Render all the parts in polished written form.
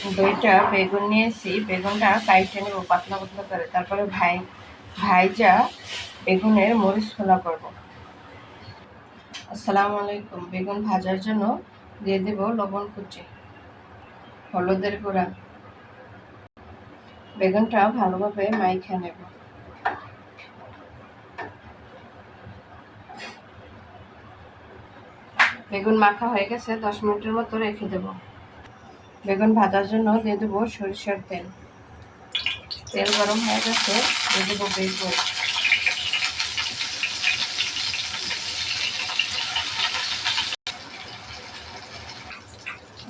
দুইটা বেগুন নিয়েছি, বেগুনটা কাইটে নেব পাতলা পাতলা করে, তারপরে ভাইজা বেগুনের মরিচ খোলা করব। আসসালামু আলাইকুম। বেগুন ভাজার জন্য দিয়ে দেব লবণ কুচি, হলুদের গুঁড়া, বেগুনটা ভালোভাবে মাইখা নেব। বেগুন মাখা হয়ে গেছে, 10 মিনিটের মতো রেখে দেব। বেগুন ভাজার জন্য দিয়ে দেবো সরিষার তেল। তেল গরম হয়ে গেছে, দিয়ে দেবো বেগুন।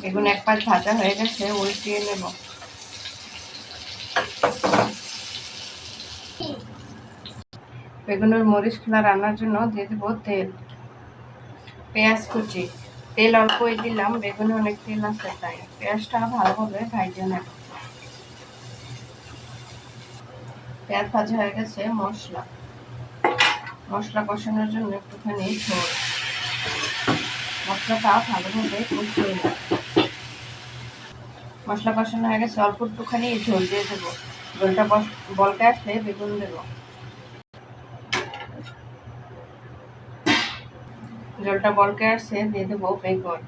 বেগুন এক পাশ ভাজা হয়ে গেছে, উল্টিয়ে নেব। বেগুনের মরিচ খোলা রান্নার জন্য দিয়ে দেবো তেল, পেঁয়াজ কুচি। তেল অল্পই দিলাম, বেগুনে অনেক তেল আছে তাই পেঁয়াজটা ভালোভাবে ভাজে নেব। পেঁয়াজ ভাজা হয়ে গেছে, মশলা কষানোর জন্য একটুখানি ঝোল, মশলাটা ভালোভাবে কষিয়ে নেব। মশলা কষানো হয়ে গেছে, অল্প একটুখানি ঝোল দিয়ে দেবো। ঝোলটা বলকে আসলে বেগুন দেবো। ঝোলটা বলকে আসছে, দিয়ে দেবো বেগুন।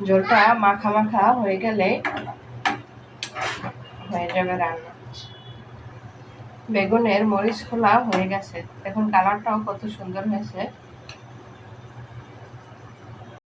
ঝোলটা মাখা মাখা হয়ে গেলে হয়ে যাবে রান্না। বেগুনের মরিচ খোলা হয়ে গেছে, এখন কালারটাও কত সুন্দর হয়েছে।